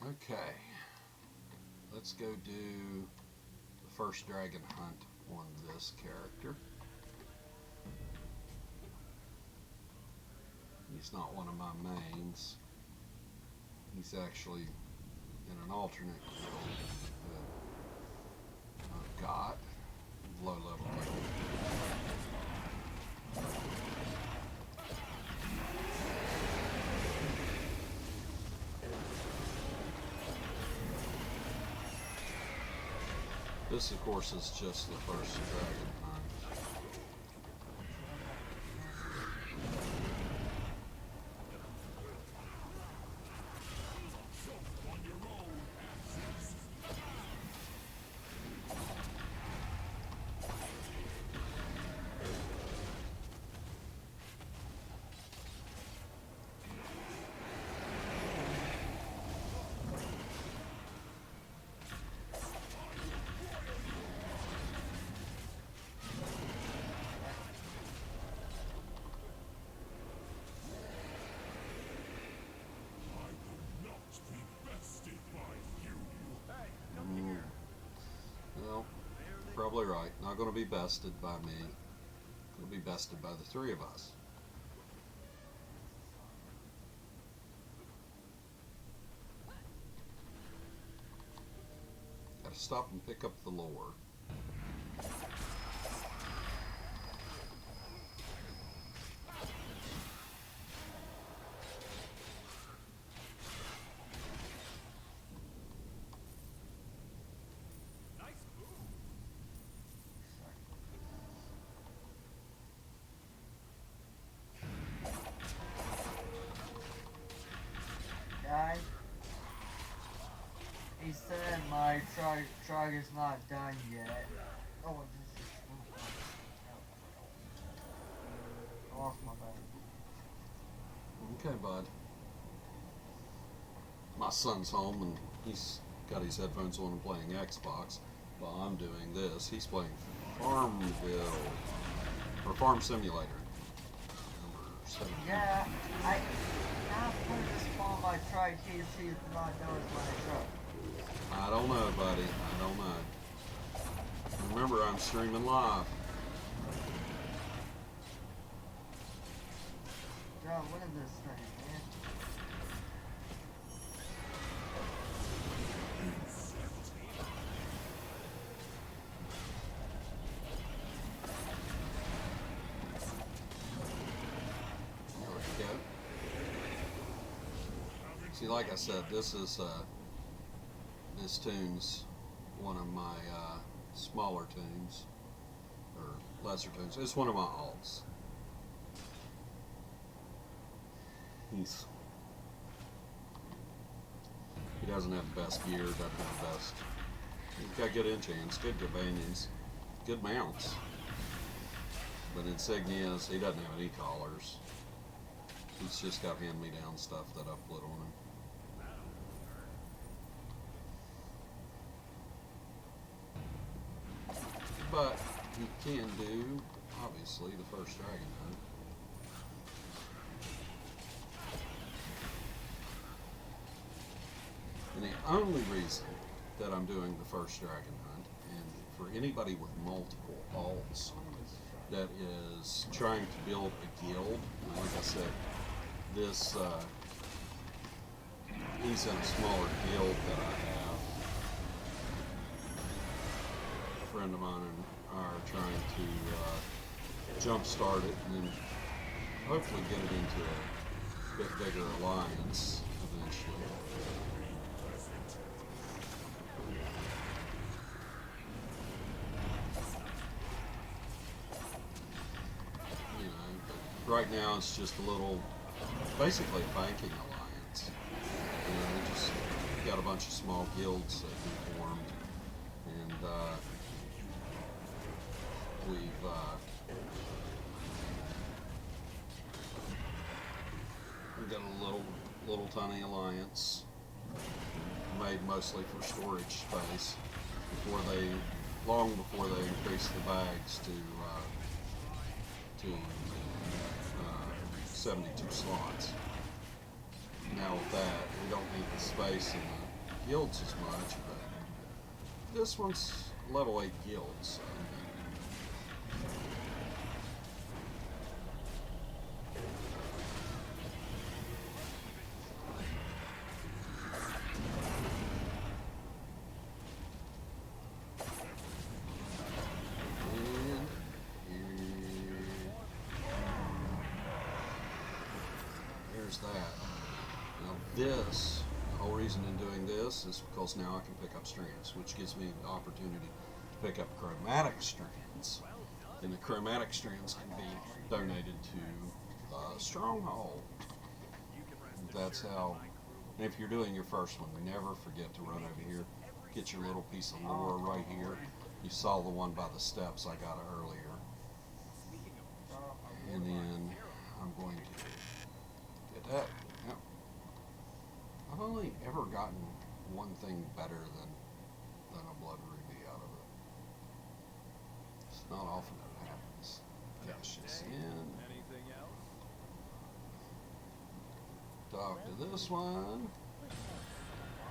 Okay, let's go do the first dragon hunt on this character. He's not one of my mains. He's actually in an alternate guild that I've got, low level guild. This, of course, is just the first dragon hunt. Well, probably right. Not going to be bested by me. Going to be bested by the three of us. Got to stop and pick up the lore. Guys, he said my truck is not done yet. Oh, this is... I lost my battery. Okay, bud. My son's home and he's got his headphones on and playing Xbox while I'm doing this. He's playing Farmville, or Farm Simulator. Number 17. Yeah, I put this on my truck in case he's not done with my truck. I don't know, buddy. I don't know. Remember, I'm streaming live. John, what is this thing, man? There we go. See, like I said, this tune's one of my smaller tunes, or lesser tunes. It's one of my alts. He doesn't have the best gear, doesn't have the best. He's got good enchants, good companions, good mounts. But insignias, he doesn't have any collars. He's just got hand-me-down stuff that I've put on him. But he can do, obviously, the first dragon hunt. And the only reason that I'm doing the first dragon hunt, and for anybody with multiple alts that is trying to build a guild, and like I said, this he's in a smaller guild that I have. A friend of mine and I are trying to jumpstart it and then hopefully get it into a bit bigger alliance eventually. You know, but right now it's just a little, basically a banking alliance. You know, we just got a bunch of small guilds that we formed, and we've got a little tiny alliance made mostly for storage space long before they increased the bags to 72 slots. Now with that, we don't need the space guilds as much, but this one's level 8 guilds. So. That. Now this, the whole reason in doing this is because now I can pick up strands, which gives me the opportunity to pick up chromatic strands. And the chromatic strands can be donated to Stronghold. And that's how, and if you're doing your first one, never forget to run over here, get your little piece of lore right here. You saw the one by the steps I got earlier. And then I'm going to that, yep. I've only ever gotten one thing better than a blood ruby out of it. It's not often that it happens. Cash this in. Anything else? Talk to this one.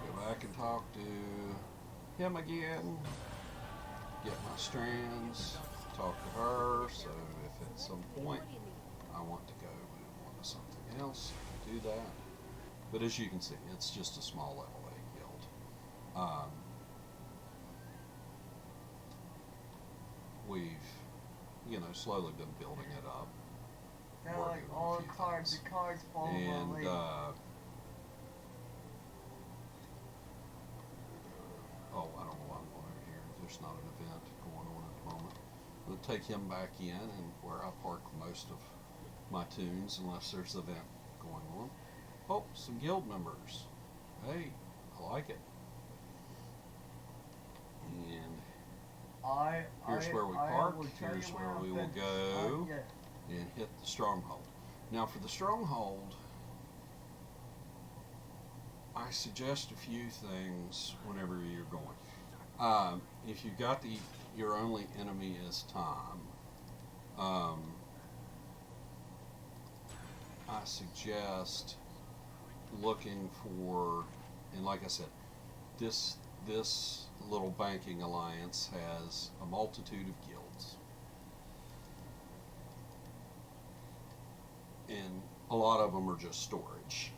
Go back and talk to him again. Get my strands. Talk to her. So if at some point I want to go move on to something else, do that. But as you can see, it's just a small level 8 guild. We've, slowly been building it up. They're like all the cards fall and away. oh, I don't know why I'm going over here. There's not an event going on at the moment. We'll take him back in, and where I park most of my tunes, unless there's an event going on. Oh, some guild members. Hey, I like it. And here's where we park. Here's where we will go and hit the stronghold. Now for the stronghold, I suggest a few things whenever you're going. If you got your only enemy is time, I suggest looking for, and like I said, this little banking alliance has a multitude of guilds, and a lot of them are just storage.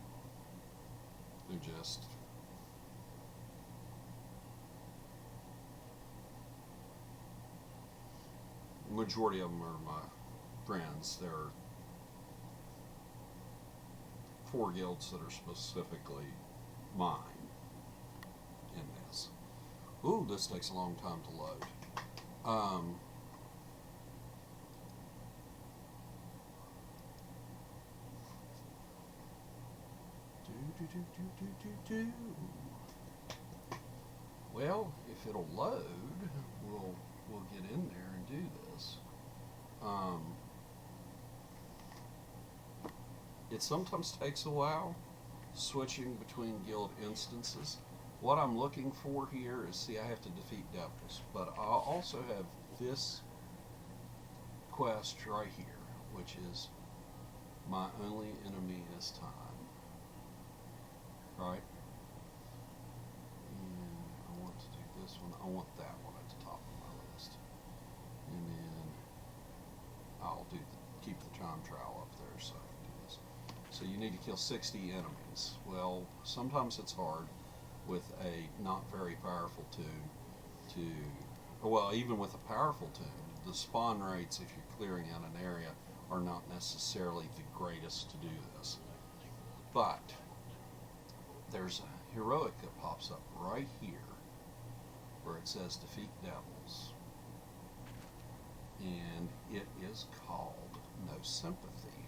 They're just majority of them are my friends. There are 4 guilds that are specifically mine in this. Ooh, this takes a long time to load. Well, if it'll load, we'll get in there and do this. It sometimes takes a while switching between guild instances. What I'm looking for here is, see, I have to defeat devils, but I also have this quest right here, which is my only enemy is time. Right? And I want to do this one. I want that one at the top of my list. And then I'll keep the time trial up there so I can do this. So you need to kill 60 enemies. Well, sometimes it's hard with a not very powerful tune well, even with a powerful tune, the spawn rates, if you're clearing out an area, are not necessarily the greatest to do this. But there's a heroic that pops up right here where it says defeat devils, and it is called No Sympathy,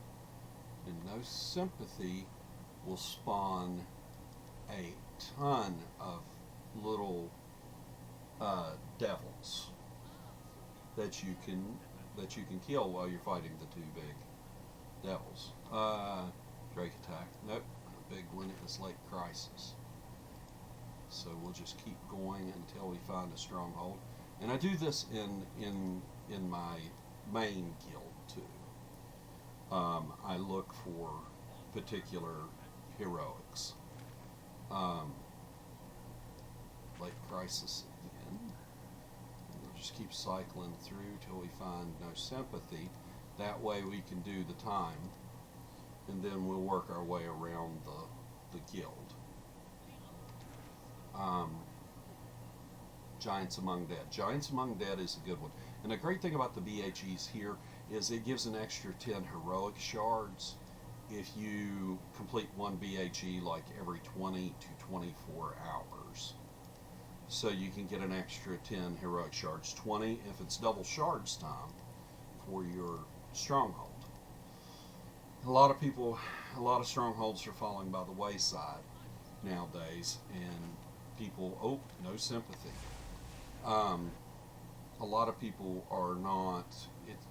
and No Sympathy will spawn a ton of little devils that you can kill while you're fighting the 2 big devils. Drake attack. Nope. The big one is Lake Crisis. So we'll just keep going until we find a stronghold. And I do this in my main guild too. I look for particular heroics. crisis again. And we'll just keep cycling through till we find no sympathy. That way we can do the time, and then we'll work our way around the guild. Giants Among Dead. Giants Among Dead is a good one. And the great thing about the BHEs here is it gives an extra 10 heroic shards if you complete one BHE like every 20 to 24 hours. So you can get an extra 10 heroic shards, 20 if it's double shards time for your Stronghold. A lot of strongholds are falling by the wayside nowadays, and people, no sympathy. A lot of people are not,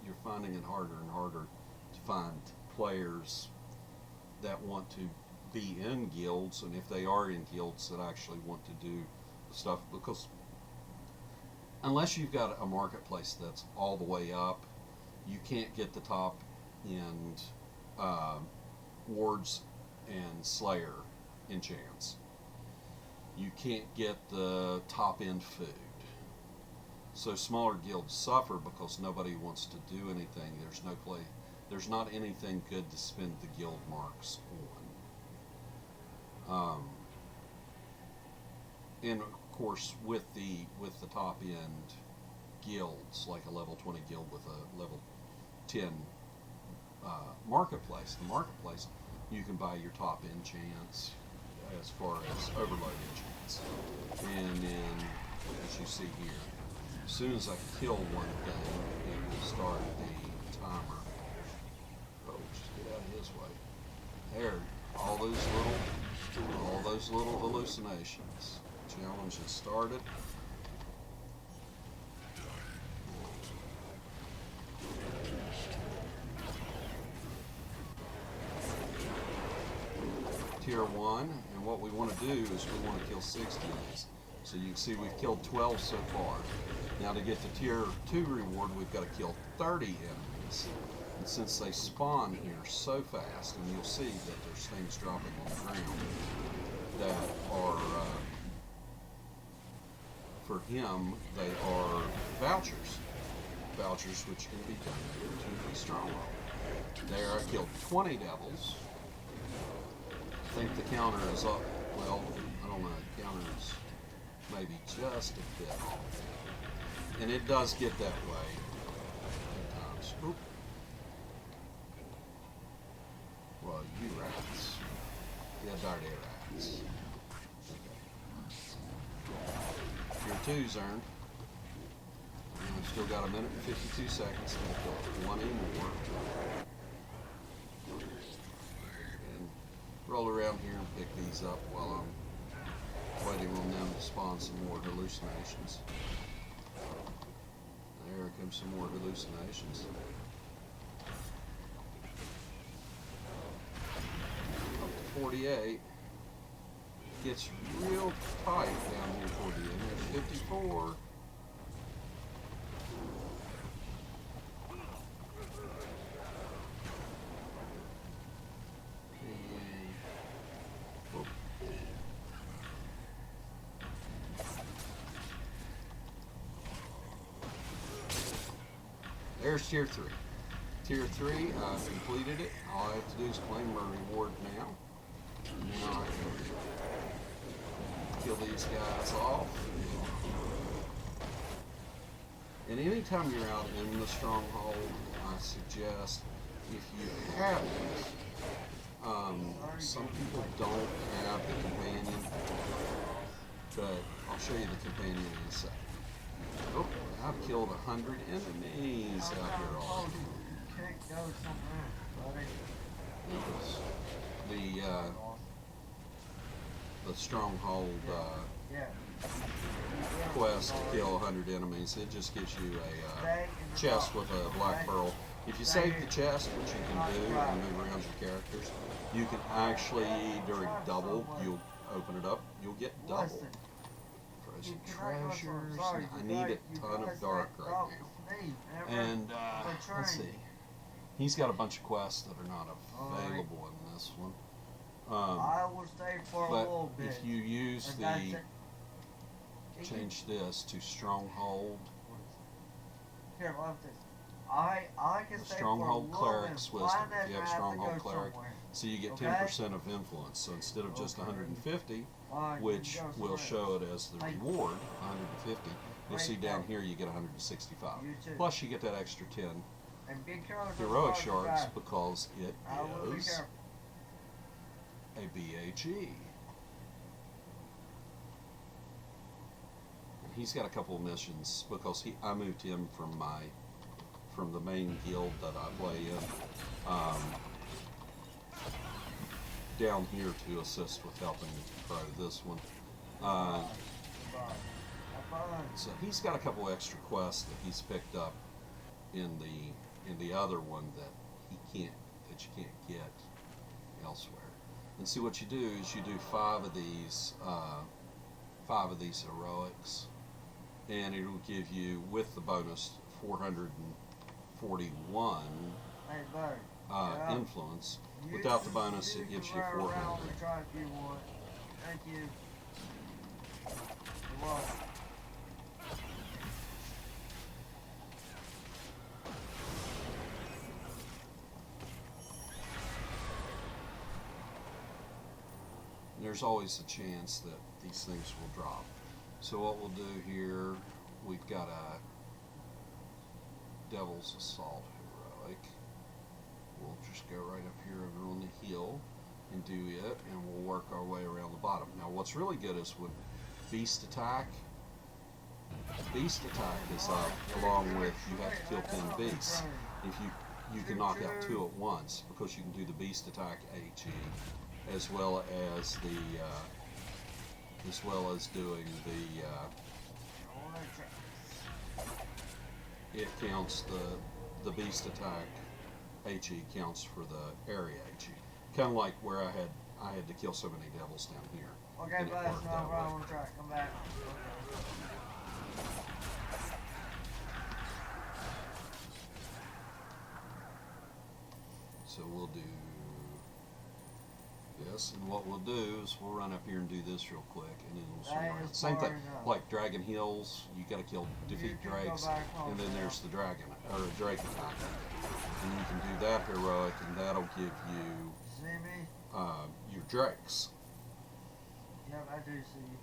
you're finding it harder and harder to find players that want to be in guilds, and if they are in guilds, that actually want to do stuff, because unless you've got a marketplace that's all the way up, you can't get the top end wards and slayer enchants. You can't get the top end food. So smaller guilds suffer because nobody wants to do anything. There's not anything good to spend the guild marks on. And of course, with the top end guilds, like a level 20 guild with a level 10 marketplace, you can buy your top enchants as far as overload enchants. And then, as you see here, as soon as I kill one thing, it will start the timer. Oh, just get out of his way. There, all those little hallucinations. Challenge has started. Tier 1, and what we want to do is we want to kill 60 of these. So you can see we've killed 12 so far. Now to get the Tier 2 reward, we've got to kill 30 enemies. And since they spawn here so fast, and you'll see that there's things dropping on the ground that are, for him, they are vouchers. Vouchers which can be donated to the Stronghold. There I killed 20 devils. I think the counter is up. Well, I don't know. The counter is maybe just a bit off. And it does get that way at times. Oop. Well, you rats. Yeah, dirty rats. Tier 2's earned. And we've still got a minute and 52 seconds to kill 20 more. Roll around here and pick these up while I'm waiting on them to spawn some more hallucinations. There comes some more hallucinations. Up to 48. Gets real tight down here toward the end. There's 54. There's Tier 3. Tier 3, I've completed it. All I have to do is claim my reward now. Now I can kill these guys off. And anytime you're out in the Stronghold, I suggest, if you haven't, some people don't have the companion, but I'll show you the companion in a second. Oh, I've killed 100 enemies out here already. You can't go somewhere, buddy. The Stronghold quest to kill 100 enemies. It just gives you a chest with a black pearl. If you save the chest, which you can do and move around your characters, you can actually, during double, you'll open it up, you'll get double. Frozen treasures. I need a ton of dark right now. And let's see. He's got a bunch of quests that are not available in this one. I will stay for a little bit. If you use change this to Stronghold. Here, love this. I can The stay Stronghold for a little Cleric's bit. Wisdom. Find that If you have and I have to Stronghold go Cleric, somewhere. so you get Okay? 10% of influence. So instead of just Okay. 150, Alright, which you go will somewhere show else. it as the Hey. reward, 150, you'll see Right down there. here you get 165. You too. Plus you get that extra 10 And be careful of heroic the shards drive. because it I will be is careful. a BAG. And he's got a couple of missions because I moved him from the main guild that I play in down here to assist with helping grow this one. Goodbye. Have fun. So he's got a couple extra quests that he's picked up in the other one that you can't get elsewhere. And see what you do is you do 5 of these heroics, and it will give you with the bonus 441 Hey, buddy. Yeah. influence. Without the bonus, it gives you can run around 400. and try if you want. Thank you. You're welcome. There's always a chance that these things will drop. So what we'll do here, we've got a Devil's Assault heroic. We'll just go right up here over on the hill and do it, and we'll work our way around the bottom. Now what's really good is with Beast Attack. Beast Attack is along with, you have to kill 10 beasts. If you can knock out 2 at once, because you can do the Beast Attack HE as well as doing it counts the Beast Attack HE counts for the area HE. Kind of like where I had to kill so many devils down here. Okay, and it but worked no that way. problem. Try. Come back. So we'll do this, and what we'll do is we'll run up here and do this real quick, and then we'll swing That around. is Same thing, far enough. like Dragon Hills, you gotta defeat You can go drakes, back home and then now. there's the dragon, or a drake attack. And you can do that heroic, and that'll give you See me? your drakes. Yep, I do see you.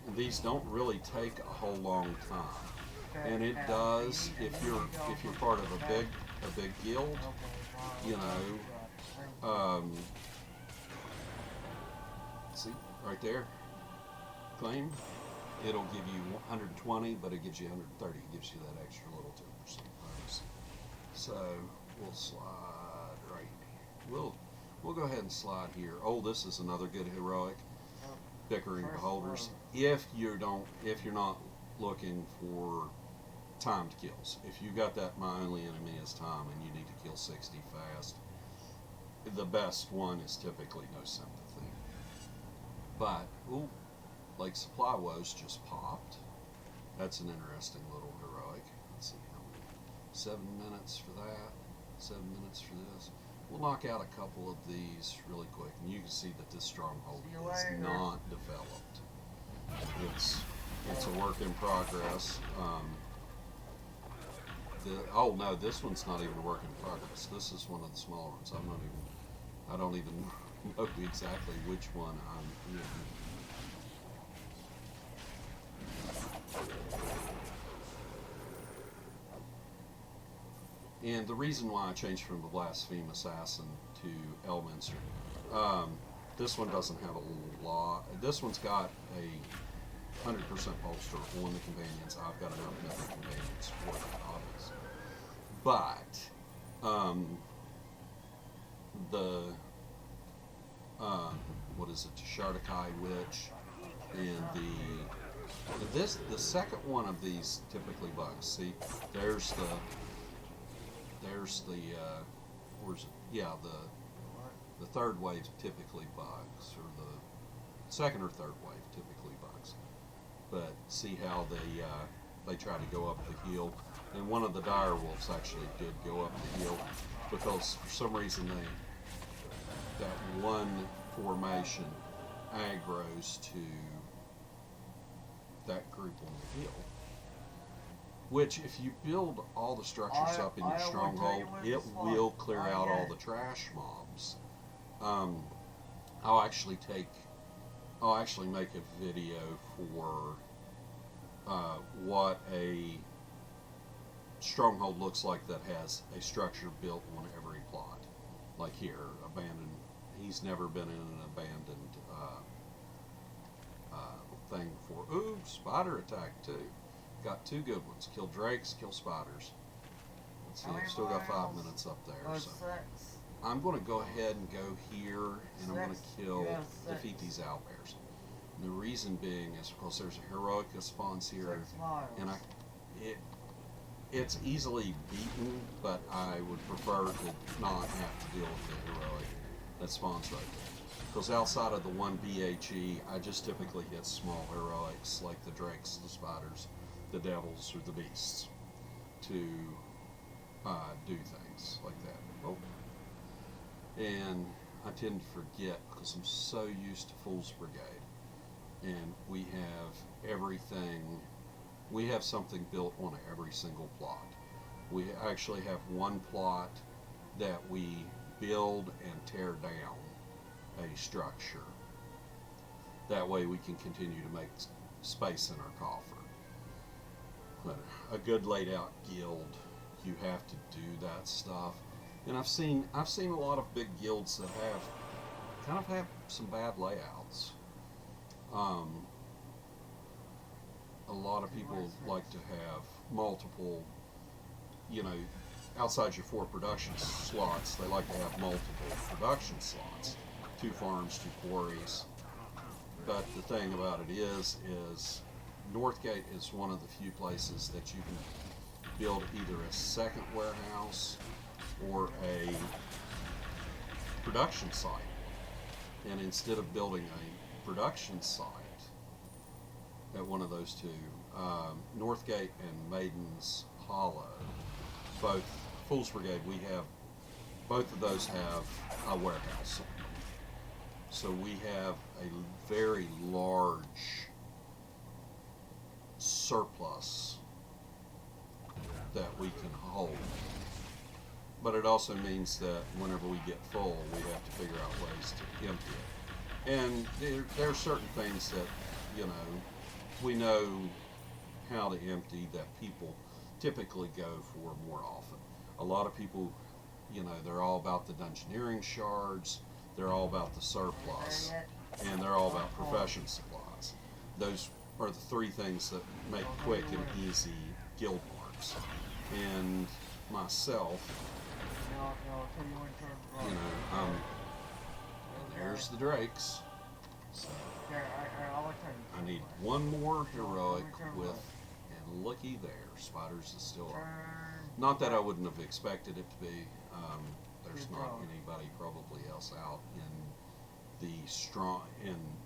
And these don't really take a whole long time. Okay, And it now, does you- if you're part of a big guild, Okay, fine. you know, Thank you. see, right there, claim, it'll give you 120, but it gives you 130. It gives you that extra little 10% bonus. So we'll slide right here. We'll go ahead and slide here. Oh, this is another good heroic, Bickering First Beholders. one. If you're not looking for timed kills, if you got that my only enemy is time and you need to kill 60 fast, the best one is typically No Sympathy. But, ooh, like Supply Woes just popped. That's an interesting little heroic. Let's see how many. 7 minutes for that. 7 minutes for this. We'll knock out a couple of these really quick, and you can see that this Stronghold See you is later. not developed. It's a work in progress. Oh no, this one's not even a work in progress. This is one of the smaller ones. I don't even know exactly which one I'm in. And the reason why I changed from the Blaspheme Assassin to Elminster, this one doesn't have a lot. This one's got a 100% bolster on the companions. I've got enough mythic companions for that, obviously. But what is it? Shardakai Witch and the second one of these typically bugs. See, there's the where's it? Yeah, the third wave typically bugs, or the second or third wave typically bugs. But see how they try to go up the hill, and one of the dire wolves actually did go up the hill because for some reason that one formation aggroes that group on the hill. Which, if you build all the structures up in your stronghold, it will clear out all the trash mobs. I'll actually make a video for what a stronghold looks like that has a structure built on every plot. Like here, abandoned. He's never been in an abandoned thing before. Ooh, spider attack too. Got two good ones. Kill drakes, kill spiders. Let's see, I've still got 5 minutes up there. So I'm going to go ahead and go here, and I'm going to defeat these owlbears. And the reason being is because there's a heroic that spawns here, and it's easily beaten, but I would prefer to not have to deal with the heroic that spawns right there. Because outside of the one BHE, I just typically hit small heroics like the drakes, the spiders, the devils, or the beasts to do things like that. Oh. And I tend to forget because I'm so used to Fool's Brigade. And we have everything, we have something built on every single plot. We actually have one plot that we build and tear down a structure. That way we can continue to make space in our coffer. But a good laid out guild, you have to do that stuff. And I've seen a lot of big guilds that have some bad layouts. A lot of people like to have multiple, outside your 4 production slots, they like to have multiple production slots. 2 farms, 2 quarries. But the thing about it is Northgate is one of the few places that you can build either a second warehouse or a production site. And instead of building a production site at one of those two, Northgate and Maiden's Hollow, both Fool's Brigade, both of those have a warehouse. So we have a very large surplus that we can hold. But it also means that whenever we get full, we have to figure out ways to empty it. And there are certain things that, we know how to empty that people typically go for more often. A lot of people, they're all about the dungeoneering shards, they're all about the surplus, and they're all about profession supplies. Those are the 3 things that make quick and easy guild marks. And myself, there's the drakes. So I need one more heroic with, and looky there, spiders is still up. Not that I wouldn't have expected it to be. There's not anybody probably else out in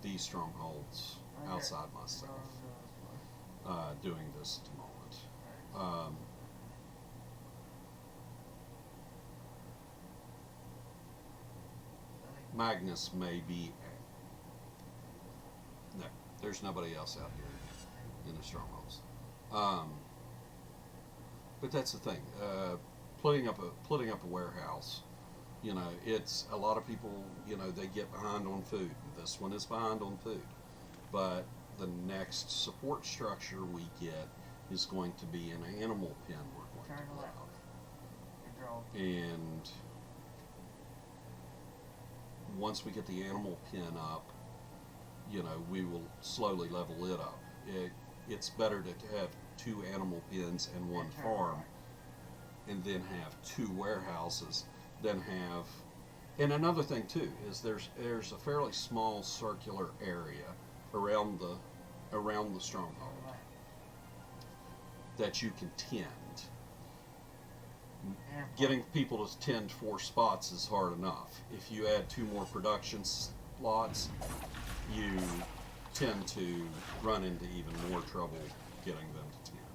these strongholds outside myself doing this at the moment. Magnus may be. No, there's nobody else out here in the strongholds. But that's the thing. Putting up a warehouse. It's a lot of people. They get behind on food. This one is behind on food, but the next support structure we get is going to be an animal pen we're going to put out. And once we get the animal pen up, we will slowly level it up. It's better to have 2 animal pens and 1 farm, and then have 2 warehouses, than have. And another thing too is there's a fairly small circular area around the stronghold that you can tend. Getting people to tend 4 spots is hard enough. If you add 2 more production slots, you tend to run into even more trouble getting them to tend,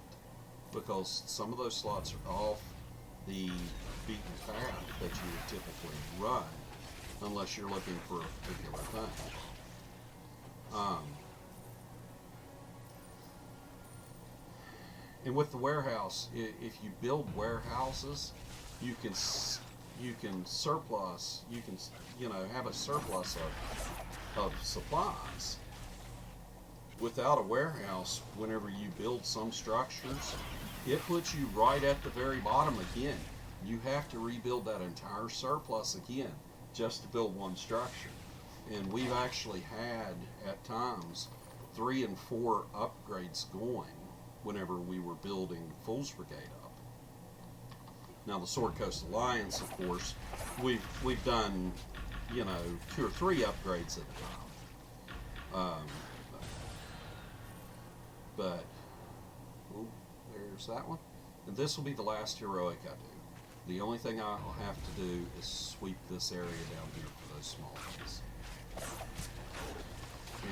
because some of those slots are off the beaten path that you would typically run, unless you're looking for a particular thing. And with the warehouse, if you build warehouses, you can surplus. You can have a surplus of supplies. Without a warehouse, whenever you build some structures, it puts you right at the very bottom again. You have to rebuild that entire surplus again just to build one structure. And we've actually had, at times, 3 and 4 upgrades going whenever we were building Fool's Brigade up. Now the Sword Coast Alliance, of course, we've done 2 or 3 upgrades at a time. But there's that one, and this will be the last heroic I do. The only thing I'll have to do is sweep this area down here for those small ones,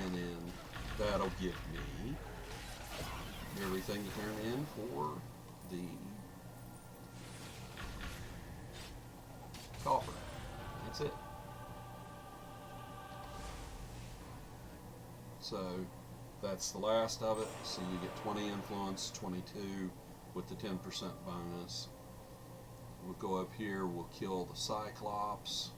and then that'll give me everything to turn in for the coffer. That's it. So that's the last of it. So you get 20 influence, 22 with the 10% bonus. We'll go up here, we'll kill the Cyclops.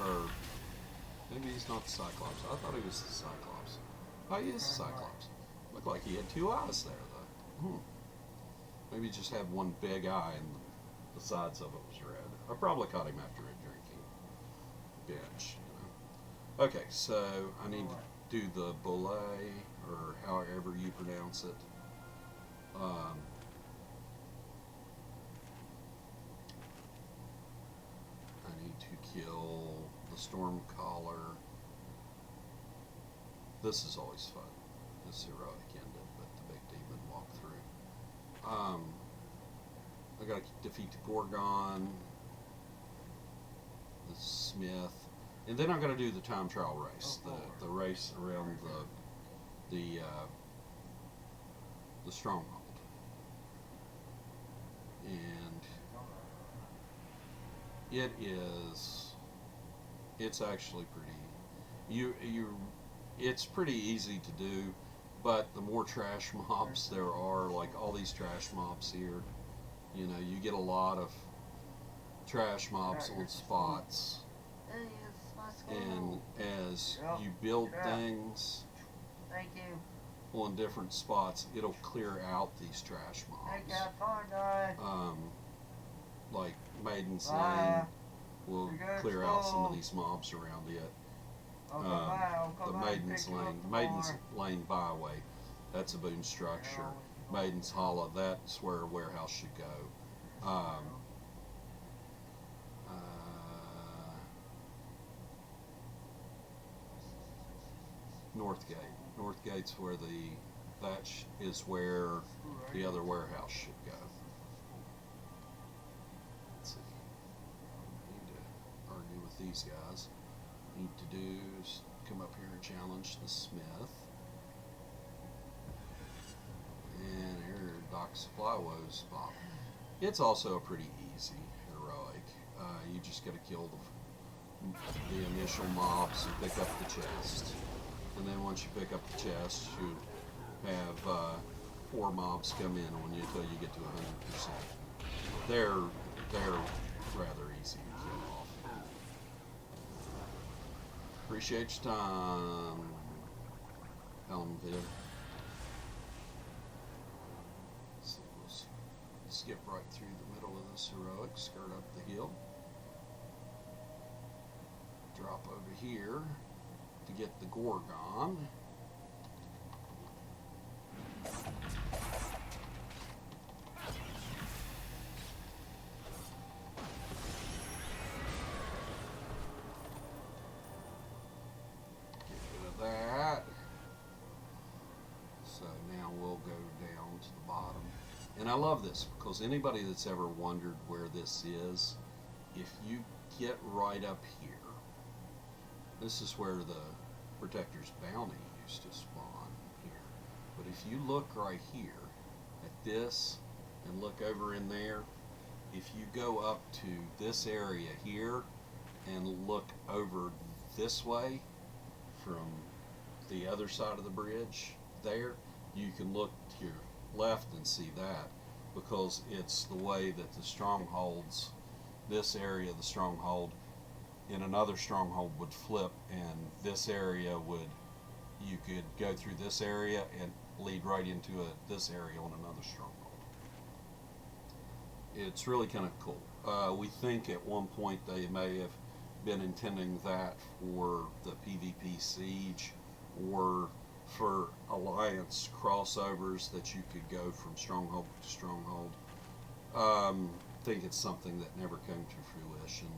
Or maybe he's not the Cyclops. I thought he was the Cyclops. Oh, he is the Cyclops. Looked like he had 2 eyes there, though. Maybe he just had one big eye and the sides of it was red. I probably caught him after a drinking binge. Okay, so I need to do the belay, or however you pronounce it. I need to kill the Stormcaller. This is always fun. This heroic ended, but the big demon walked through. I gotta defeat the Gorgon, the Smith, and then I'm gonna do the time trial race, the race around the Stronghold, and it's actually pretty. It's pretty easy to do, but the more trash mobs there are, like all these trash mobs here. You get a lot of trash mobs on spots, and as you build things on different spots, it'll clear out these trash mobs. Like Maiden's Lane will clear out some of these mobs around it. The Maiden's Lane byway, that's a boon structure. Maiden's Hollow, that's where a warehouse should go. Northgate. Northgate's where is where the other warehouse should go. Let's see. Need to argue with these guys. Need to do is come up here and challenge the Smith. And here, Doc Supply Woes pop. It's also a pretty easy heroic. You just gotta kill the initial mobs and pick up the chest. And then once you pick up the chest, you have 4 mobs come in on you until you get to 100%. They're rather easy to kill off. Appreciate your time, Helmville. Skip right through the middle of this heroic, skirt up the hill, drop over here to get the Gorgon. Get rid of that. So now we'll go down to the bottom. And I love this because anybody that's ever wondered where this is, if you get right up here, this is where the Protector's Bounty used to spawn here. But if you look right here at this and look over in there, if you go up to this area here and look over this way from the other side of the bridge there, you can look to your left and see that, because it's the way that the strongholds, this area of the stronghold in another stronghold would flip, and this area would, you could go through this area and lead right into this area on another stronghold. It's really kind of cool. We think at one point they may have been intending that for the PvP siege or for alliance crossovers, that you could go from stronghold to stronghold. I think it's something that never came to fruition,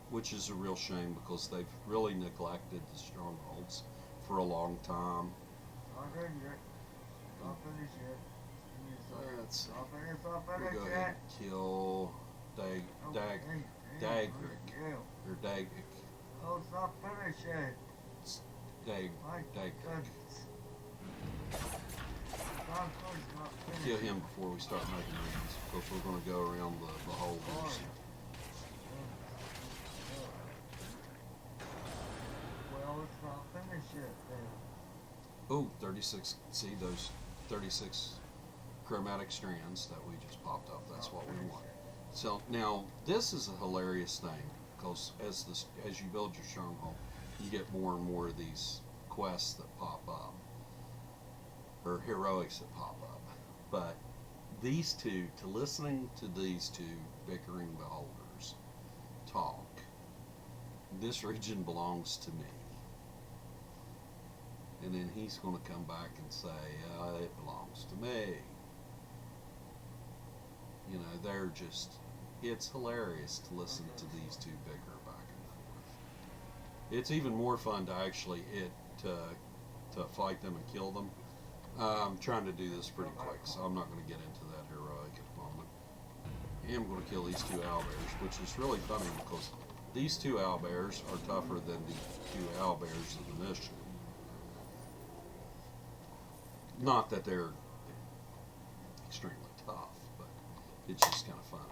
which is a real shame, because they've really neglected the strongholds for a long time. Not good yet. Not finished yet. Let's see. Not finished, not We'll finished go yet. ahead and kill Dagric, or Dagic. Oh, it's not finished yet. My Dagric. goodness. Stronghold's not finished. Kill him before we start making runes, because we're going to go around the whole course. Well, it's not finished yet then. Oh, 36, see those 36 chromatic strands that we just popped up, that's what we want. So now this is a hilarious thing, because as you build your stronghold, you get more and more of these quests that pop up, or heroics that pop up. But these two, to listening to these two bickering beholders talk, this region belongs to me. And then he's going to come back and say, it belongs to me. You know, they're just, it's hilarious to listen to these two bicker back and forth. It's even more fun to actually to fight them and kill them. I'm trying to do this pretty quick, so I'm not going to get into that heroic at the moment. I am going to kill these two owlbears, which is really funny, because these two owlbears are tougher than the two owlbears of the mission. Not that they're extremely tough, but it's just kind of funny.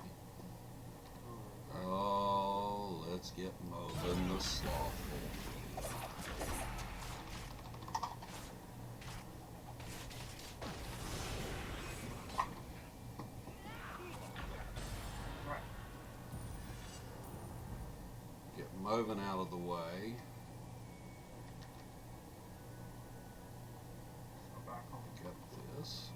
Oh, let's get moving the slothful. Get moving out of the way. Pick up this.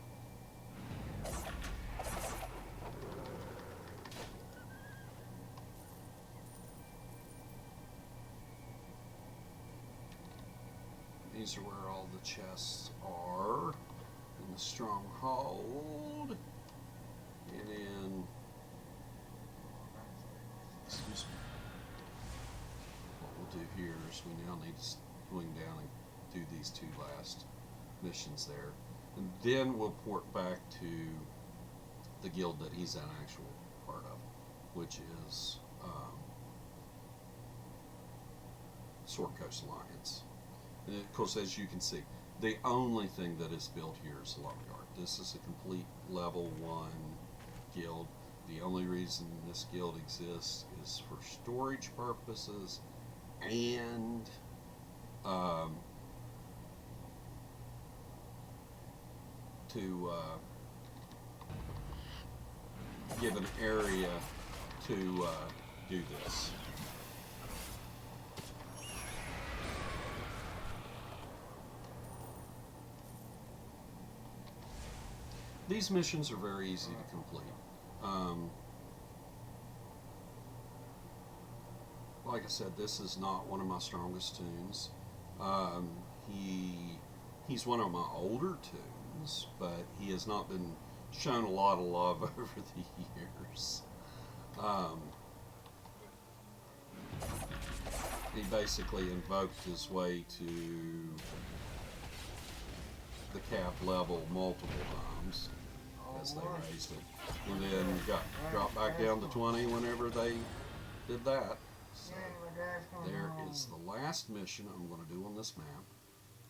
These are where all the chests are in the stronghold. And in, excuse me, what we'll do here is we now need to swing down and do these two last missions there. And then we'll port back to the guild that he's an actual part of, which is Sword Coast Alliance. And of course, as you can see, the only thing that is built here is the lumberyard. This is a complete level 1 guild. The only reason this guild exists is for storage purposes and to give an area to do this. These missions are very easy to complete. Like I said, this is not one of my strongest tunes. He's one of my older tunes, but he has not been shown a lot of love over the years. He basically invoked his way to the cap level multiple times as they raised it, and then got dropped back down to 20 whenever they did that. So there is the last mission I'm going to do on this map.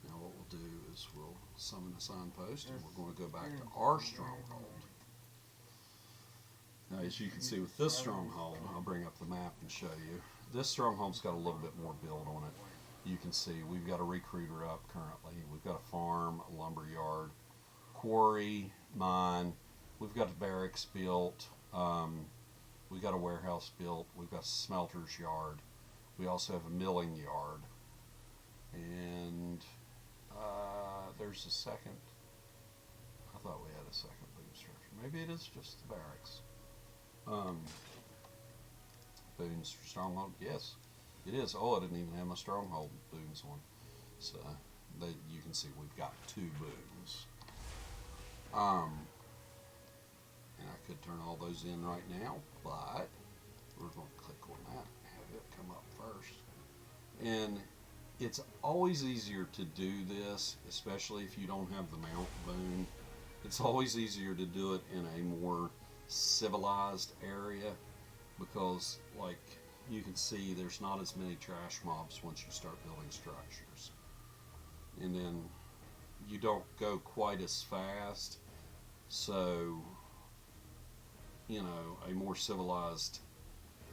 Now what we'll do is we'll summon a signpost, and we're going to go back to our stronghold. Now, as you can see with this stronghold, I'll bring up the map and show you. This stronghold's got a little bit more build on it. You can see we've got a recruiter up currently. We've got a farm, a lumber yard, quarry, mine. We've got the barracks built. We've got a warehouse built. We've got a smelter's yard. We also have a milling yard. And there's a second. I thought we had a second boom structure. Maybe it is just the barracks. Boone's Stronghold. Yes, it is. Oh, I didn't even have my Stronghold booms on. So you can see we've got 2 booms. And I could turn all those in right now, but we're going to click on that and have it come up first. And it's always easier to do this, especially if you don't have the mount boom. It's always easier to do it in a more civilized area because, like you can see, there's not as many trash mobs once you start building structures. And then you don't go quite as fast, so you know, a more civilized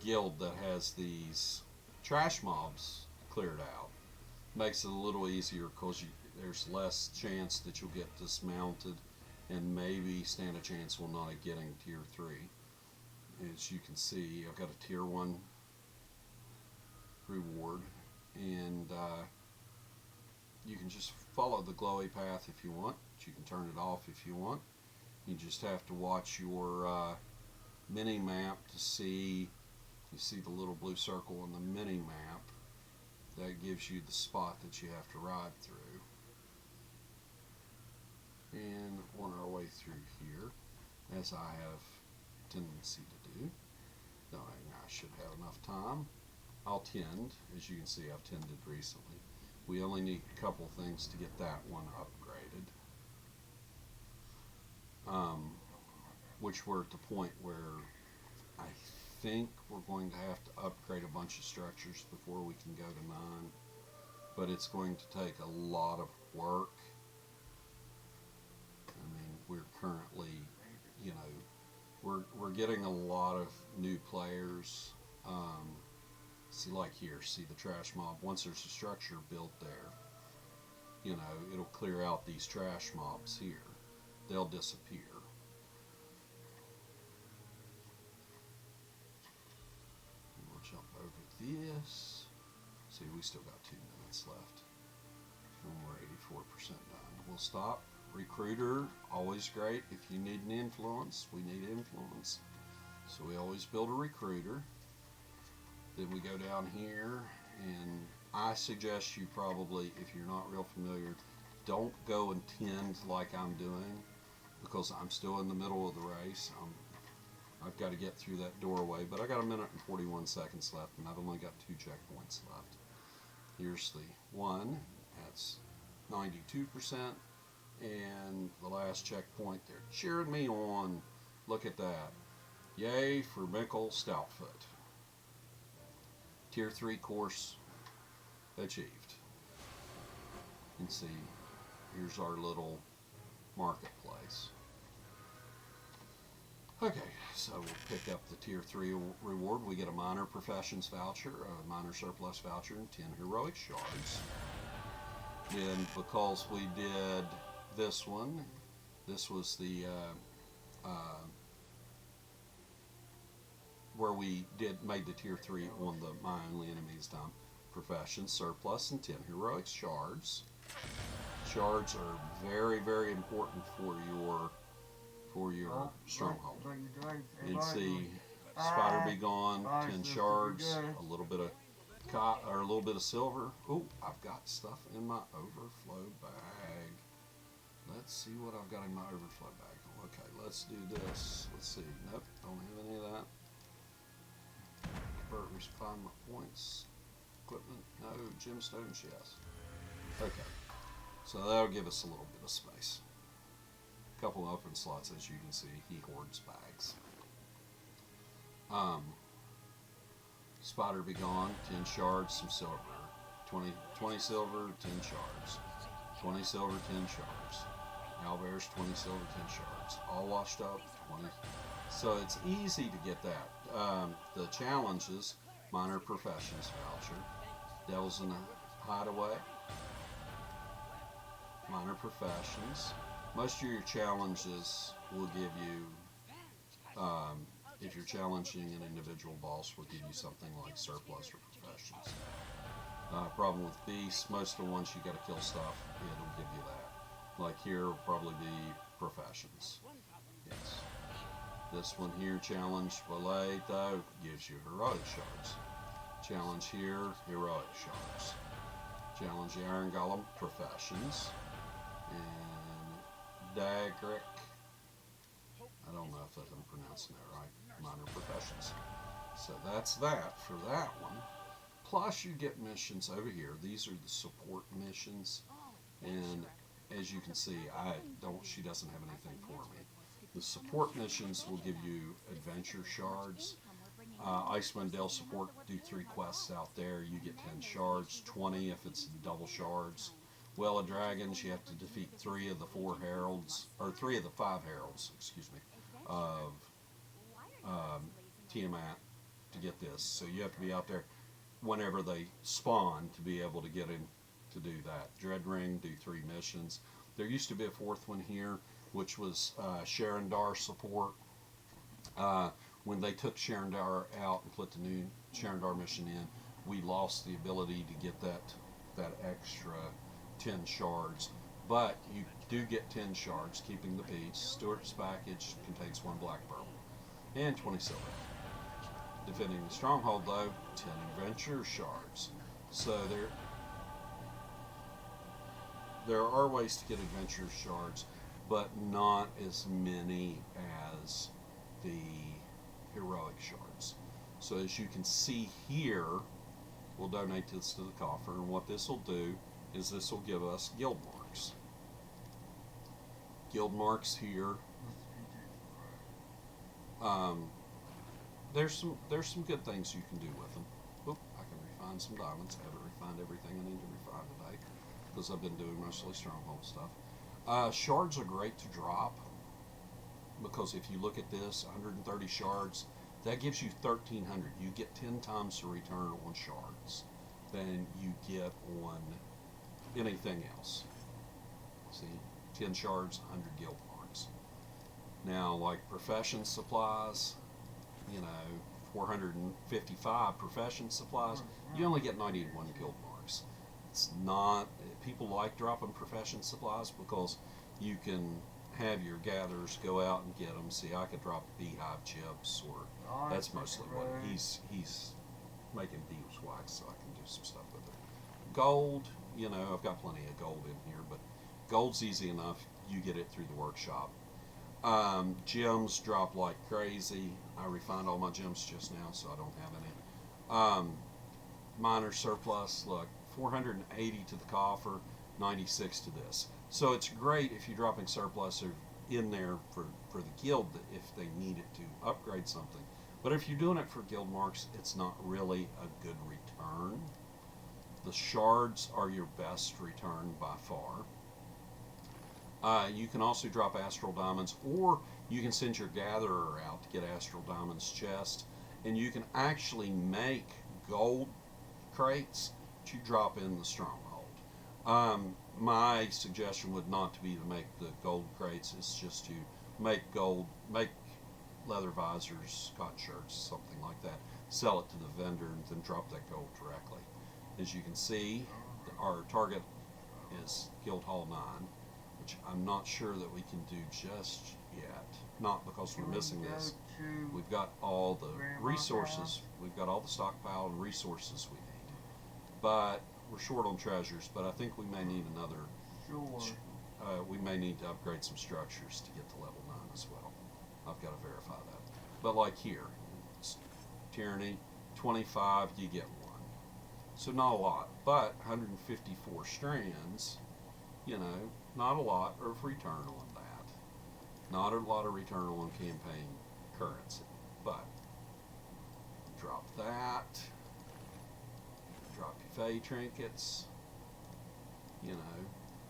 guild that has these trash mobs cleared out makes it a little easier because there's less chance that you'll get dismounted and maybe stand a chance on not getting tier 3. As you can see, I've got a tier 1 reward, and you can just follow the glowy path if you want. You can turn it off if you want. You just have to watch your mini map to see. You see the little blue circle on the mini map that gives you the spot that you have to ride through. And on our way through here, as I have tendency to do, knowing I should have enough time, I'll tend. As you can see, I've tended recently. We only need a couple things to get that one upgraded, which we're at the point where I think we're going to have to upgrade a bunch of structures before we can go to 9, but it's going to take a lot of work. I mean, we're currently, you know, we're getting a lot of new players. See, like here, see the trash mob. Once there's a structure built there, you know, it'll clear out these trash mobs here. They'll disappear. And we'll jump over this. See, we still got 2 minutes left. And we're 84% done. We'll stop. Recruiter, always great. If you need an influence, we need influence. So we always build a recruiter. Then we go down here, and I suggest you probably, if you're not real familiar, don't go and tend like I'm doing, because I'm still in the middle of the race. I've got to get through that doorway, but I got 1 minute and 41 seconds left, and I've only got 2 checkpoints left. Here's the one, that's 92%, and the last checkpoint, they're cheering me on. Look at that. Yay for Mikkel Stoutfoot. Tier 3 course achieved. You can see, here's our little marketplace. Okay, so we'll pick up the Tier 3 reward. We get a minor professions voucher, a minor surplus voucher, and 10 heroic shards. Then, because we did this one, this was the where we made the tier 3 on the My Only Enemies Dump profession, surplus, and 10 heroic shards. Shards are very, very important for your stronghold. And see, Spider Be Gone, 10 shards, a little bit of silver. Oh, I've got stuff in my overflow bag. Let's see what I've got in my overflow bag. Okay, let's do this. Let's see. Nope, don't have any of that. Respond my points. Equipment, no. Gemstones, yes. Okay, so that'll give us a little bit of space. A couple open slots, as you can see. He hoards bags. Spider Be Gone, 10 shards, some silver. 20 silver, 10 shards. 20 silver, 10 shards. owlbears, 20 silver, 10 shards. All washed up, 20. So it's easy to get that. The challenges, minor professions voucher, devils in the hideaway, minor professions. Most of your challenges will give you, if you're challenging an individual boss, will give you something like surplus or professions. Problem with beasts, most of the ones you got to kill stuff, it'll give you that. Like here will probably be professions. Yes. This one here, challenge Valet, though, gives you heroic shards. Challenge here, heroic shards. Challenge the Iron Golem, professions. And Dagric, I don't know if I'm pronouncing that right, minor professions. So that's that for that one. Plus you get missions over here. These are the support missions. And as you can see, she doesn't have anything for me. The support missions will give you adventure shards. Icewind Dale support, do 3 quests out there. You get 10 shards, 20 if it's double shards. Well of Dragons, you have to defeat 3 of the 4 heralds, or 3 of the 5 heralds, excuse me, of Tiamat to get this. So you have to be out there whenever they spawn to be able to get in to do that. Dread Ring, do 3 missions. There used to be a 4th one here, which was Sharandar support. When they took Sharandar out and put the new Sharandar mission in, we lost the ability to get that extra 10 shards. But you do get 10 shards, keeping the peace. Stuart's package contains 1 black pearl and 20 silver. Defending the Stronghold, though, 10 adventure shards. So there are ways to get adventure shards, but not as many as the heroic shards. So as you can see here, we'll donate this to the coffer, and what this will do is this will give us guild marks. Guild marks here. There's some good things you can do with them. Oop, I can refine some diamonds. I haven't refined everything I need to refine today because I've been doing mostly Stronghold stuff. Shards are great to drop because if you look at this, 130 shards, that gives you 1,300. You get 10 times the return on shards than you get on anything else. See, 10 shards, 100 guild marks. Now, like profession supplies, 455 profession supplies, you only get 91 guild marks. It's not, people like dropping profession supplies because you can have your gatherers go out and get them. See, I could drop beehive chips, or that's mostly what he's making beeswax, so I can do some stuff with it. Gold, I've got plenty of gold in here, but gold's easy enough. You get it through the workshop. Gems drop like crazy. I refined all my gems just now, so I don't have any. Minor surplus, look, 480 to the coffer, 96 to this. So it's great if you're dropping surplus or in there for the guild if they need it to upgrade something. But if you're doing it for guild marks, it's not really a good return. The shards are your best return by far. You can also drop astral diamonds, or you can send your gatherer out to get astral diamonds chest, and you can actually make gold crates to drop in the Stronghold. My suggestion would not to be to make the gold crates, it's just to make leather visors, cotton shirts, something like that, sell it to the vendor, and then drop that gold directly. As you can see, our target is Guild Hall 9, which I'm not sure that we can do just yet. Not because we're missing this. We've got all the resources, we've got all the stockpile and resources we need. But we're short on treasures, but I think we may need another. We may need to upgrade some structures to get to level 9 as well. I've got to verify that. But like here, Tyranny, 25, you get 1. So not a lot, but 154 strands, not a lot of return on that. Not a lot of return on campaign currency, but drop that. Drop your Fey trinkets,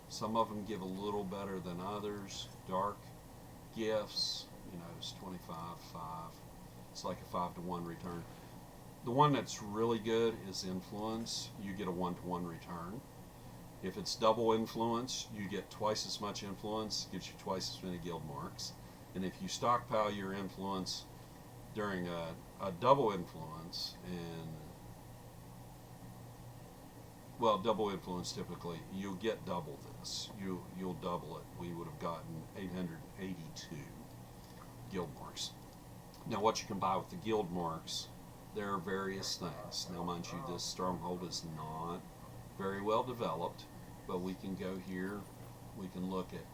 Some of them give a little better than others. Dark gifts, you know, it's 25, 5. It's like a 5-to-1 return. The one that's really good is influence. You get a 1-to-1 return. If it's double influence, you get twice as much influence, gives you twice as many guild marks. And if you stockpile your influence during a double influence, and well, double influence typically, you'll get double this. You'll double it. We would have gotten 882 guild marks. Now, what you can buy with the guild marks, there are various things. Now, mind you, this Stronghold is not very well developed, but we can go here. We can look at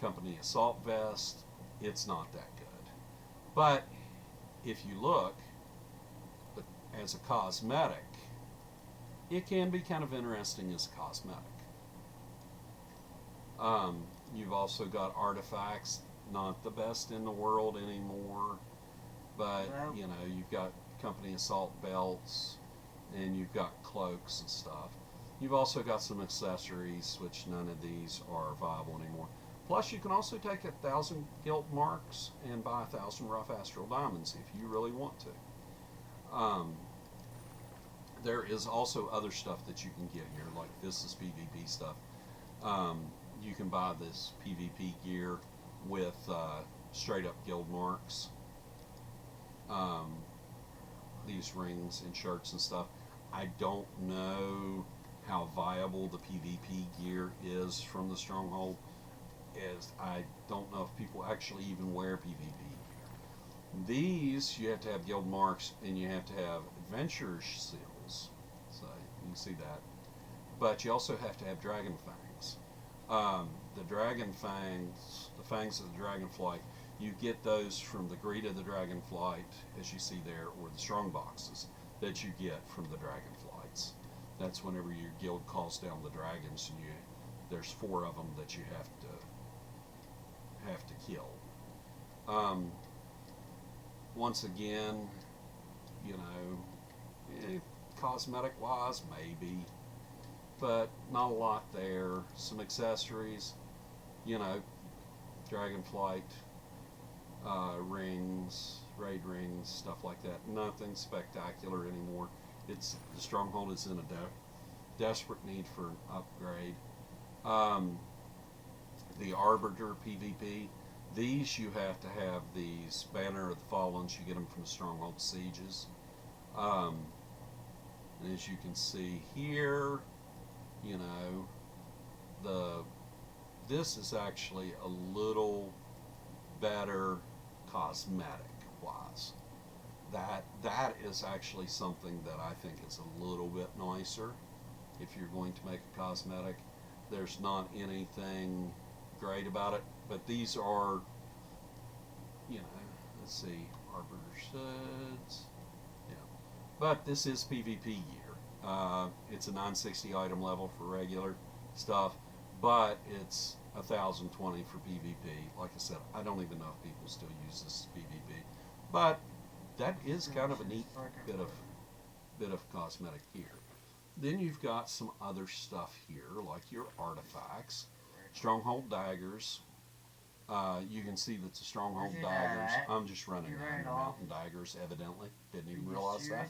Company Assault Vest. It's not that good. But if you look as a cosmetic, it can be kind of interesting as a cosmetic. You've also got artifacts, not the best in the world anymore, but you know, you've got Company Assault belts, and you've got cloaks and stuff. You've also got some accessories, which none of these are viable anymore. Plus, you can also take 1,000 guild marks and buy 1,000 rough astral diamonds if you really want to. There is also other stuff that you can get here, like this is PvP stuff. You can buy this PvP gear with straight up guild marks. These rings and shirts and stuff. I don't know how viable the PvP gear is from the Stronghold. I don't know if people actually even wear PvP gear. These, you have to have guild marks and you have to have adventure seals. So you can see that. But you also have to have dragon fangs. The dragon fangs, the fangs of the dragonflight, you get those from the greed of the dragonflight, as you see there, or the strong boxes that you get from the dragonflights. That's whenever your guild calls down the dragons, and there's 4 of them that you have to kill. Once again, you know, cosmetic wise, maybe, but not a lot there. Some accessories, you know, dragonflight rings, raid rings, stuff like that. Nothing spectacular anymore. The Stronghold is in a desperate need for an upgrade. The Arbiter PvP, these you have to have these Banner of the Fallen. You get them from the Stronghold sieges. And as you can see here, you know, this is actually a little better cosmetic wise. That is actually something that I think is a little bit nicer if you're going to make a cosmetic. There's not anything great about it, but these are, you know, let's see, Arbiter Studs, yeah, but this is PvP gear. It's a 960 item level for regular stuff, but it's 1,020 for PvP. Like I said, I don't even know if people still use this as PvP, but that is kind of a neat bit of cosmetic gear. Then you've got some other stuff here, like your artifacts, Stronghold daggers. You can see that the Stronghold daggers. I'm just running down your mountain daggers. Evidently, didn't even realize that.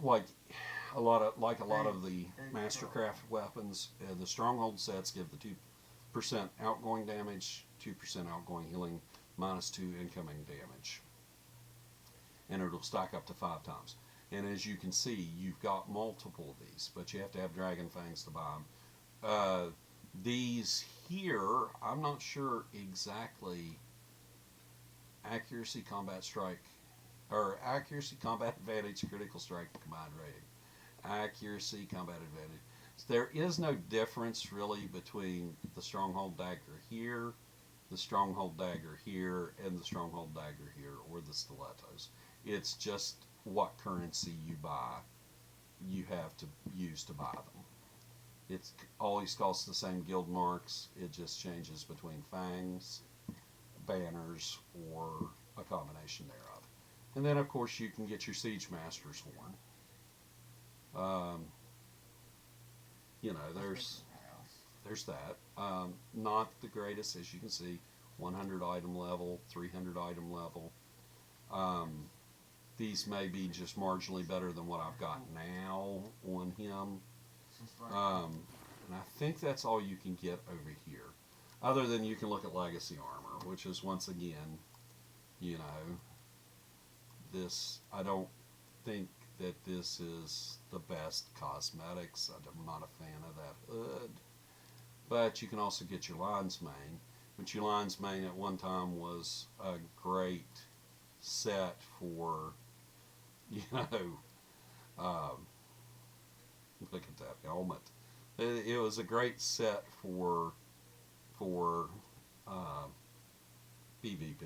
Like a lot of the Mastercraft weapons, the Stronghold sets give the 2% outgoing damage, 2% outgoing healing, -2 incoming damage, and it'll stack up to 5 times. And as you can see, you've got multiple of these, but you have to have dragon fangs to buy them. These here, I'm not sure exactly. Accuracy, combat strike, or accuracy, combat advantage, critical strike, combined rating. Accuracy, combat advantage. So there is no difference really between the Stronghold dagger here, the Stronghold dagger here, and the Stronghold dagger here, or the stilettos. It's just what currency you buy, you have to use to buy them. It always costs the same guild marks. It just changes between fangs, banners, or a combination thereof. And then, of course, you can get your Siege Master's horn. You know, there's that. Not the greatest, as you can see, 100 item level, 300 item level. These may be just marginally better than what I've got now on him. And I think that's all you can get over here. Other than you can look at Legacy Armor, which is once again, you know, this, I don't think that this is the best cosmetics. I'm not a fan of that hood. But you can also get your Lion's Mane, which your Lion's Mane at one time was a great set for, you know, look at that helmet. It was a great set for PvP.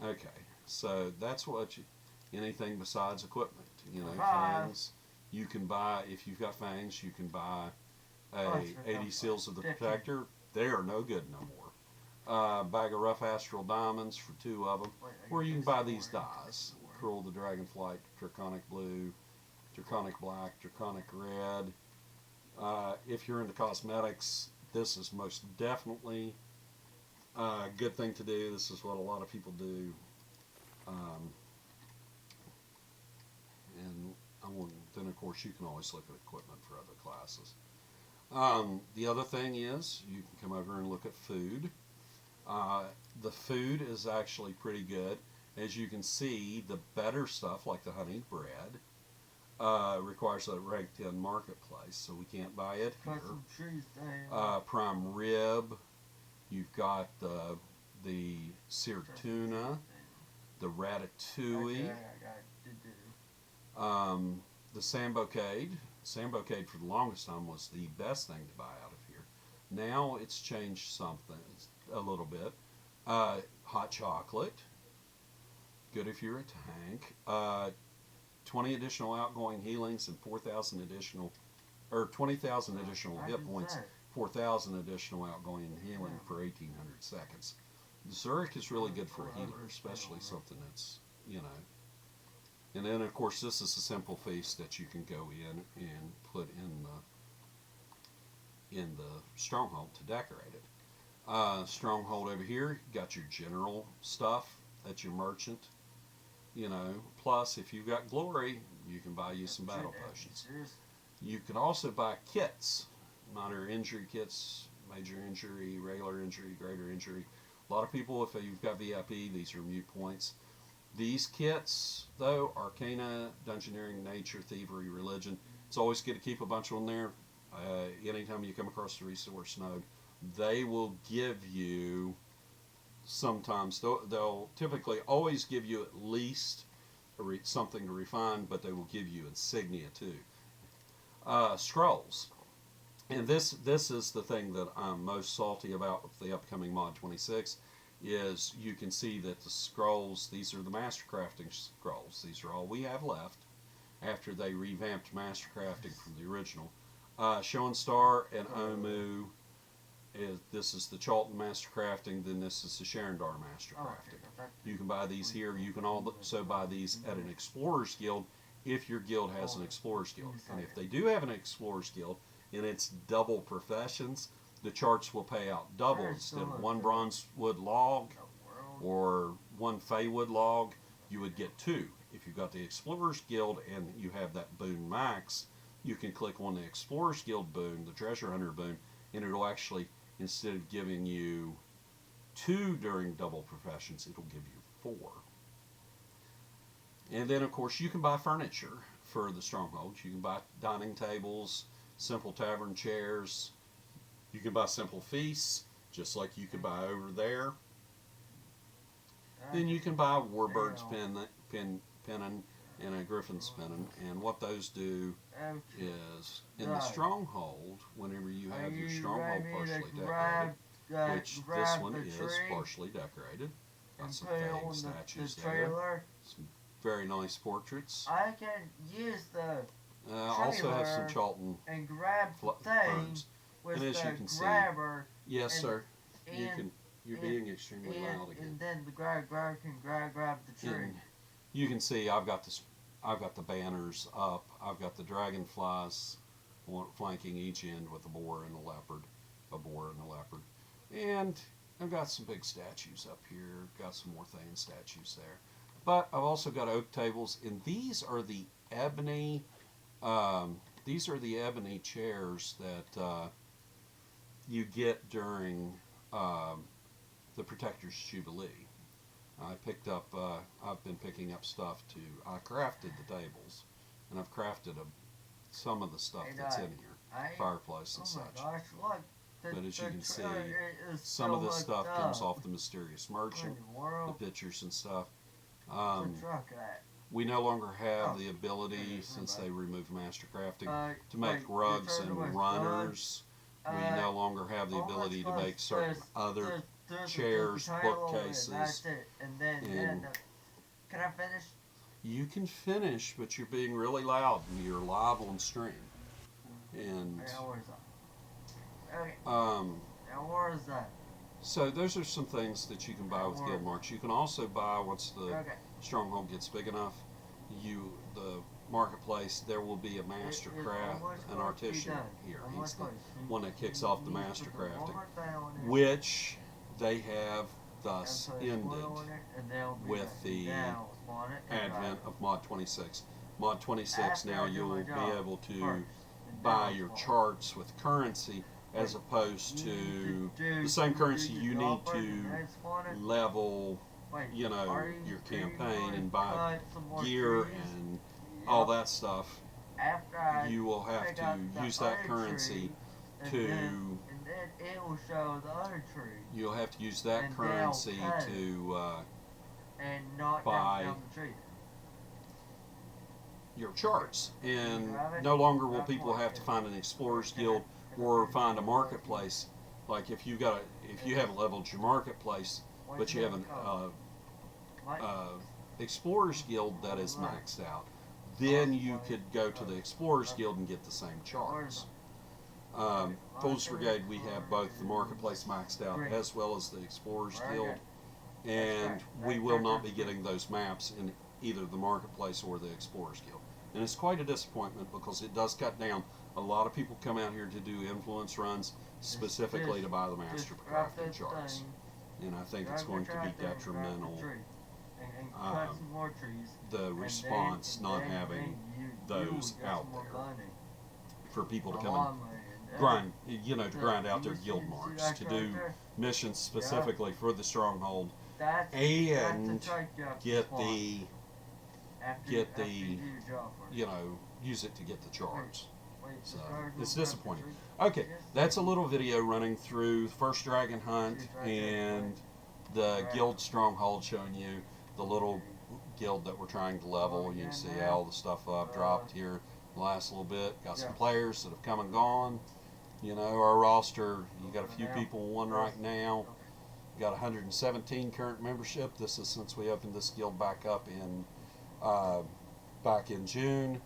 Okay, so that's what you, anything besides equipment, you know, fangs. You can buy, if you've got fangs, you can buy a 80 Seals of the Protector. They are no good no more. Bag of Rough Astral Diamonds for 2 of them. Or you can buy these dyes. Cruel the Dragonflight, Draconic Blue, Draconic Black, Draconic Red. If you're into cosmetics, this is most definitely a good thing to do. This is what a lot of people do. And then, of course, you can always look at equipment for other classes. The other thing is, you can come over and look at food. The food is actually pretty good. As you can see, the better stuff, like the honeyed bread, requires a ranked in marketplace, so we can't buy it here. Prime rib, you've got the seared tuna, the ratatouille, the Sambocade. Sambocade for the longest time was the best thing to buy out of here. Now it's changed something a little bit. Hot chocolate, good if you're a tank. 20 additional outgoing healings and 4,000 additional, or 20,000 additional hit points, 4,000 additional outgoing and healing for 1,800 seconds. The Zurich is really good for a healer, especially something that's, you know. And then, of course, this is a simple feast that you can go in and put in the Stronghold to decorate it. Stronghold over here, you got your general stuff. That's your merchant. You know, plus if you've got glory, you can buy you some battle potions. You can also buy kits, minor injury kits, major injury, regular injury, greater injury. A lot of people, if you've got VIP, these are mute points. These kits, though, Arcana, Dungeoneering, Nature, Thievery, Religion, it's always good to keep a bunch on there. Anytime you come across the resource node, they will give you, sometimes, they'll typically always give you at least something to refine, but they will give you insignia too. Scrolls. And this is the thing that I'm most salty about with the upcoming Mod 26, is you can see that the scrolls, these are the Master Crafting scrolls. These are all we have left after they revamped Master Crafting from the original. Show and Star and Omu, this is the Chalton Master Crafting, then this is the Sharandar Master Crafting. You can buy these here. You can also buy these at an Explorer's Guild if your guild has an Explorer's Guild. And if they do have an Explorer's Guild and it's double professions, the charts will pay out double. Instead of 1 bronze wood log or 1 fey wood log, you would get 2. If you've got the Explorer's Guild and you have that boon max, you can click on the Explorer's Guild boon, the Treasure Hunter boon, and it'll actually, instead of giving you 2 during double professions, it'll give you 4. And then, of course, you can buy furniture for the Stronghold. You can buy dining tables, simple tavern chairs. You can buy simple feasts, just like you could buy over there. Then you can buy Warbird's pennon and a Griffin's pennon. And what those do is, in the Stronghold, whenever you have your Stronghold partially decorated, which this one is partially decorated, got some fang statues there, some very nice portraits. I can use the also have some Chalton and grab the thing with and as the you can grabber. See, yes, and, sir. You're being extremely loud again. And then the grabber can grab the tree. And you can see I've got the banners up. I've got the dragonflies flanking each end with a boar and a leopard, a boar and a leopard. And I've got some big statues up here, got some more Thane statues there. But I've also got oak tables, and these are the ebony chairs that you get during the Protector's Jubilee. I've been picking up stuff I crafted the tables, and I've crafted some of the stuff that's in here, fireplace and such. Gosh, look, But as you can see, some of this stuff comes off the Mysterious Merchant, the pictures and stuff. We no longer have the ability, since they removed Master Crafting, to make rugs and runners. We no longer have the ability to make certain other chairs, bookcases. And then, can I finish? You can finish, but you're being really loud, and you're live on stream. And Okay. Now where is that? so those are some things that you can buy with guild marks. You can also buy, once the Stronghold gets big enough, the marketplace, there will be a master craft, an artisan here. He's the one that kicks off the master crafting, which they have thus ended with the advent of Mod 26. Mod 26, now you'll be able to buy your charts with currency, as opposed to the same currency you need to level, your campaign and buy gear and all that stuff. You will have to use that currency to. And then it will show the other tree. You'll have to use that currency to and not buy down the tree. your charts. And no longer will people have to find an explorer's guild or find a marketplace. Like if you haven't leveled your marketplace, but you have an explorer's guild that is maxed out, then you could go to the explorer's guild and get the same charts. Fools Brigade, we have both the marketplace maxed out as well as the explorer's guild, and we will not be getting those maps in either the marketplace or the explorer's guild. And it's quite a disappointment, because it does cut down. A lot of people come out here to do influence runs specifically to buy the master crafting charts, and I think it's going to be detrimental, the response not having those out there for people to come and grind, to grind out their guild marks, to do missions specifically for the Stronghold, and get the use it to get the charts. So it's disappointing. Okay, that's a little video running through first Dragon Hunt and the guild Stronghold, showing you the little guild that we're trying to level. You can see all the stuff I've dropped here the last little bit. Got some players that have come and gone. Our roster, you got a few people on right now. Got 117 current membership. This is since we opened this guild back up back in June.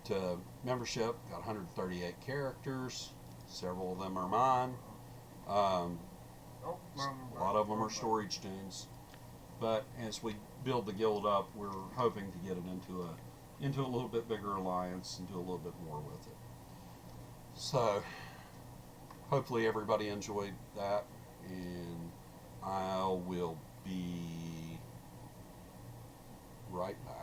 To membership, got 138 characters. Several of them are mine. A lot of them are storage tunes. But as we build the guild up, we're hoping to get it into a little bit bigger alliance and do a little bit more with it. So hopefully everybody enjoyed that, and I will be right back.